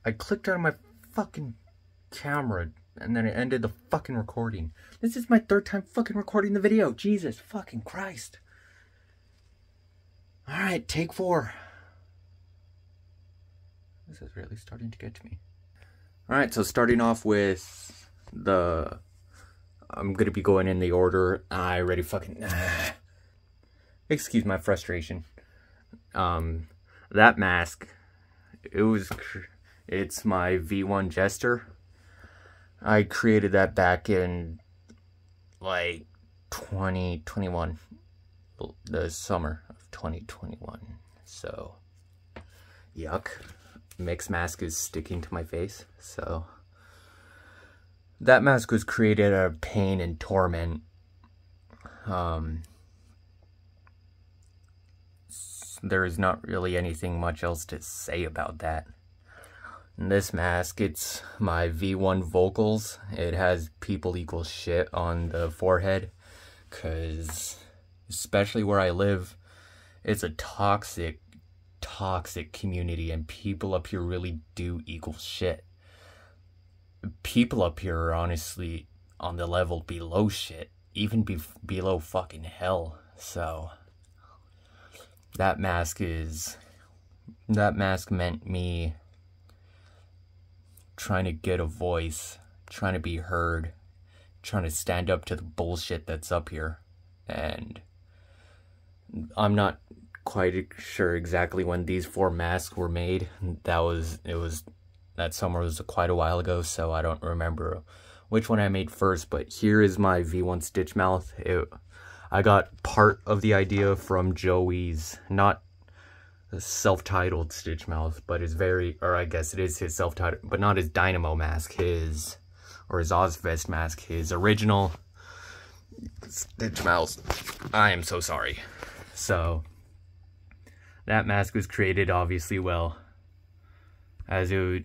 I clicked on my fucking camera and then it ended the fucking recording. This is my third time fucking recording the video. Jesus fucking Christ. Alright, take 4. This is really starting to get to me. Alright, so starting off with the... I'm gonna be going in the order. I already fucking... Excuse my frustration. That mask, it's my V1 Jester. I created that back in, like, 2021. The summer of 2021. So, yuck. Mixed mask is sticking to my face, so... That mask was created out of pain and torment. There is not really anything much else to say about that. And this mask, it's my V1 vocals. It has people equal shit on the forehead. Because, especially where I live, it's a toxic community. And people up here really do equal shit. People up here are honestly on the level below shit. Even below fucking hell. So... That mask meant me trying to get a voice, trying to be heard, trying to stand up to the bullshit that's up here. And I'm not quite sure exactly when these 4 masks were made. That summer was quite a while ago, so I don't remember which one I made first, but here is my V1 Stitch Mouth. I got part of the idea from Joey's, not self-titled Stitch Mouth, but I guess it is his self-titled, but not his Dynamo mask, his Ozfest mask, his original Stitch Mouth. I am so sorry. So, that mask was created obviously well, as a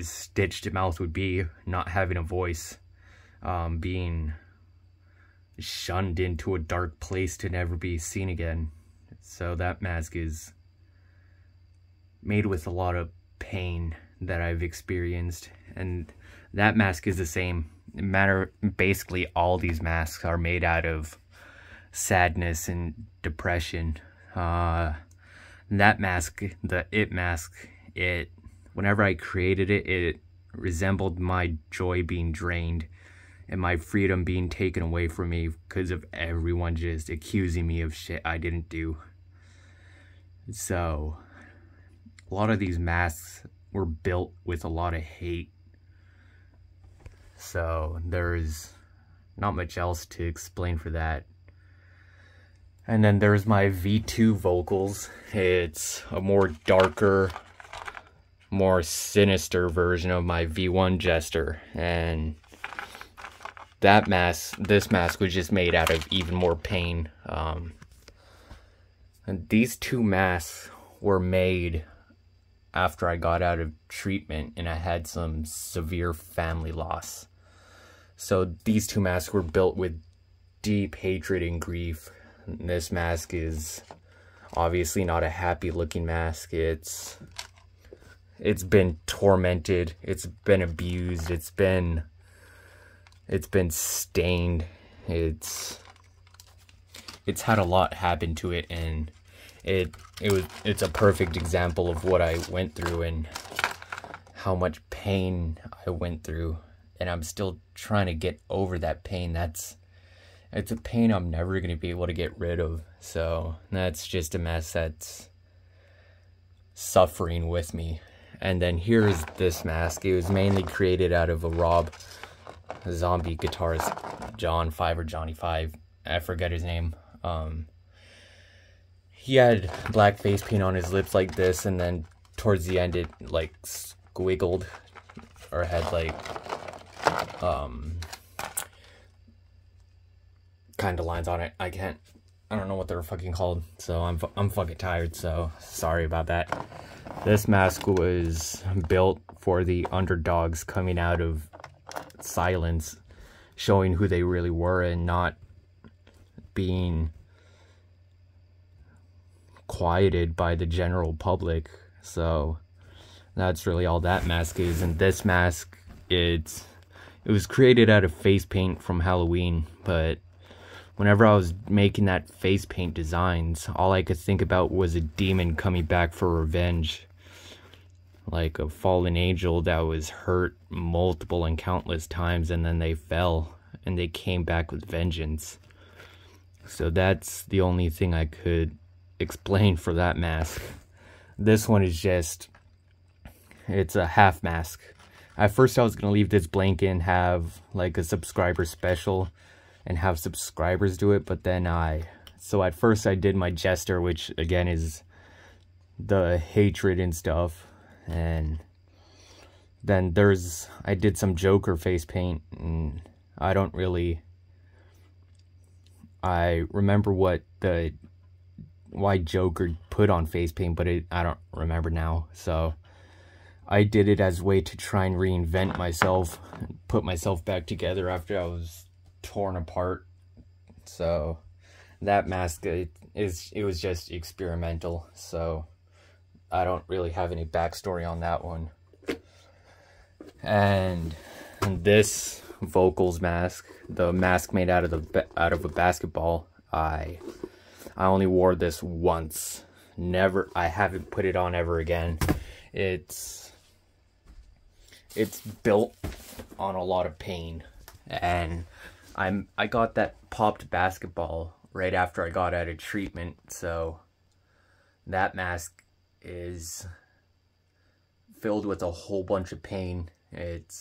stitched mouth would be, not having a voice, being shunned into a dark place to never be seen again. So that mask is made with a lot of pain that I've experienced, and that mask is the same. Basically all these masks are made out of sadness and depression. That mask, the It mask, whenever I created it, it resembled my joy being drained and my freedom being taken away from me because of everyone just accusing me of shit I didn't do. So, a lot of these masks were built with a lot of hate. So, there's not much else to explain for that. And then there's my V2 vocals. It's a more darker, more sinister version of my V1 Jester. And this mask was just made out of even more pain. And these 2 masks were made after I got out of treatment and I had some severe family loss. So these 2 masks were built with deep hatred and grief. And this mask is obviously not a happy looking mask. It's been tormented, it's been abused, it's been stained, it's had a lot happen to it, and it's a perfect example of what I went through and how much pain I went through, and I'm still trying to get over that pain. It's a pain I'm never going to be able to get rid of. So that's just a mess that's suffering with me. And then here's this mask. It was mainly created out of a zombie guitarist, John 5 or Johnny 5. I forget his name. He had black face paint on his lips like this, and then towards the end it like squiggled or had like kind of lines on it. I don't know what they're fucking called, so I'm fucking tired, so sorry about that. This mask was built for the underdogs coming out of silence, showing who they really were and not being quieted by the general public. So That's really all that mask is. And this mask, it was created out of face paint from Halloween, but whenever I was making that face paint designs, all I could think about was a demon coming back for revenge. Like a fallen angel that was hurt multiple and countless times, and then they fell and they came back with vengeance. So that's the only thing I could explain for that mask. This one is just, it's a half mask. At first I was gonna leave this blank and have like a subscriber special and have subscribers do it, but then so at first I did my jester, which again is the hatred and stuff. And then I did some Joker face paint, and I remember why Joker put on face paint, but I don't remember now. So I did it as a way to try and reinvent myself, put myself back together after I was torn apart. So that mask, it was just experimental, so I don't really have any backstory on that one. And this vocals mask, the mask made out of a basketball, I only wore this once. I haven't put it on ever again. It's built on a lot of pain, and I got that popped basketball right after I got out of treatment, so that mask is filled with a whole bunch of pain. It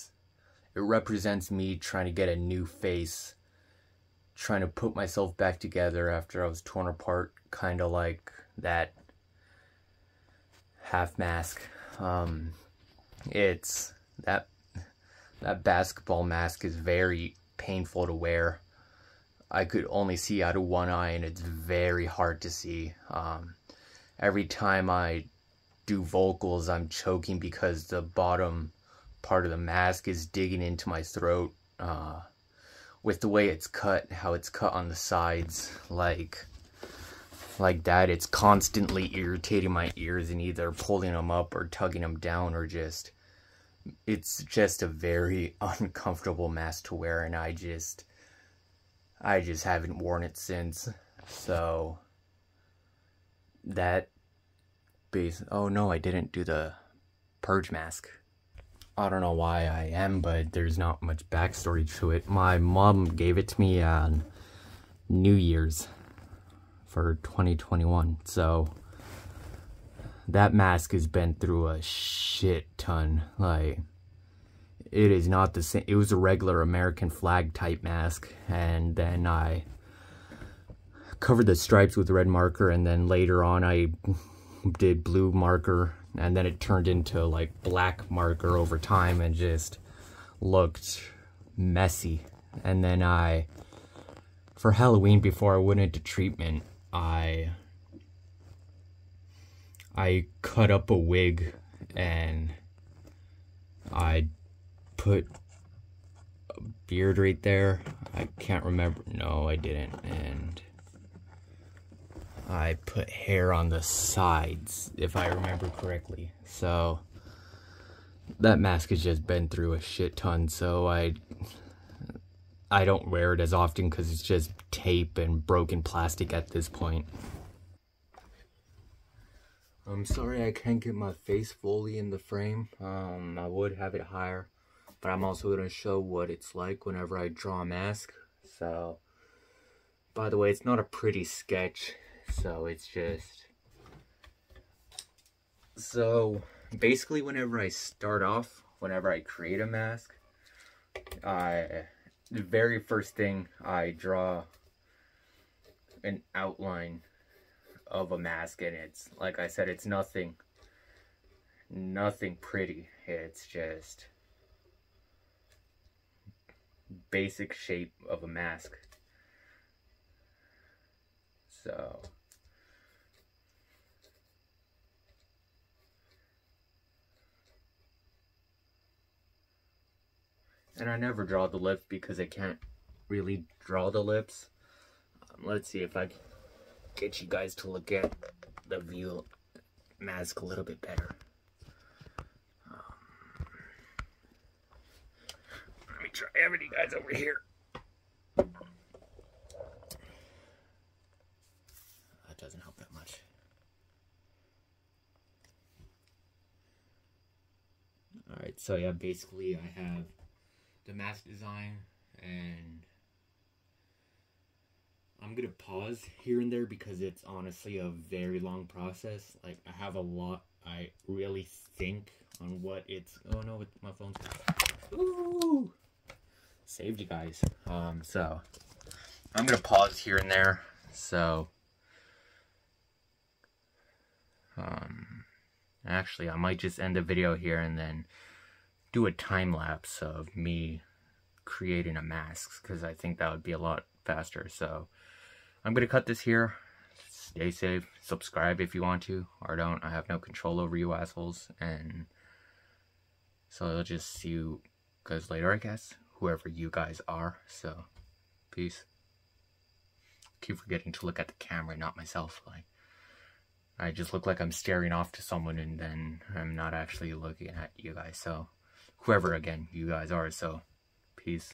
represents me trying to get a new face, trying to put myself back together after I was torn apart, kind of like that half mask. It's that basketball mask is very painful to wear. I could only see out of one eye, and it's very hard to see. Every time I do vocals, I'm choking because the bottom part of the mask is digging into my throat. With the way it's cut, how it's cut on the sides, like that, it's constantly irritating my ears and either pulling them up or tugging them down, or it's just a very uncomfortable mask to wear, and I just haven't worn it since. So that oh no, I didn't do the purge mask. I don't know why I am, but there's not much backstory to it. My mom gave it to me on New Year's for 2021, so that mask has been through a shit ton. Like, it is not the same. It was a regular American flag type mask, and then I covered the stripes with red marker, and then later on I did blue marker, and then it turned into like black marker over time and just looked messy. And then for Halloween, before I went into treatment, I cut up a wig and I put a beard right there. I can't remember. No, I didn't. And I put hair on the sides, if I remember correctly. So that mask has just been through a shit ton, so I don't wear it as often because it's just tape and broken plastic at this point. I'm sorry I can't get my face fully in the frame. I would have it higher, but I'm also going to show what it's like whenever I draw a mask. So, by the way, it's not a pretty sketch. So it's just, so basically whenever I start off, whenever I create a mask, the very first thing I draw an outline of a mask, and it's, like I said, it's nothing pretty. It's just basic shape of a mask. So and I never draw the lips because I can't really draw the lips. Let's see if I can get you guys to look at the view mask a little bit better. try having you guys over here. That doesn't help that much. Alright, so yeah, basically I have the mask design, and I'm gonna pause here and there because it's honestly a very long process. Like, I have a lot I really think on what it's... Oh no, my phone's... Ooh! Saved you guys. So I'm gonna pause here and there. So actually, I might just end the video here and then do a time lapse of me creating a mask, because I think that would be a lot faster. So I'm gonna cut this here. Stay safe. Subscribe if you want to, or don't. I have no control over you assholes. And so I'll just see you guys later, I guess, whoever you guys are. So peace. Keep forgetting to look at the camera, not myself. Like, I just look like I'm staring off to someone, and then I'm not actually looking at you guys. So whoever, again, you guys are. So peace.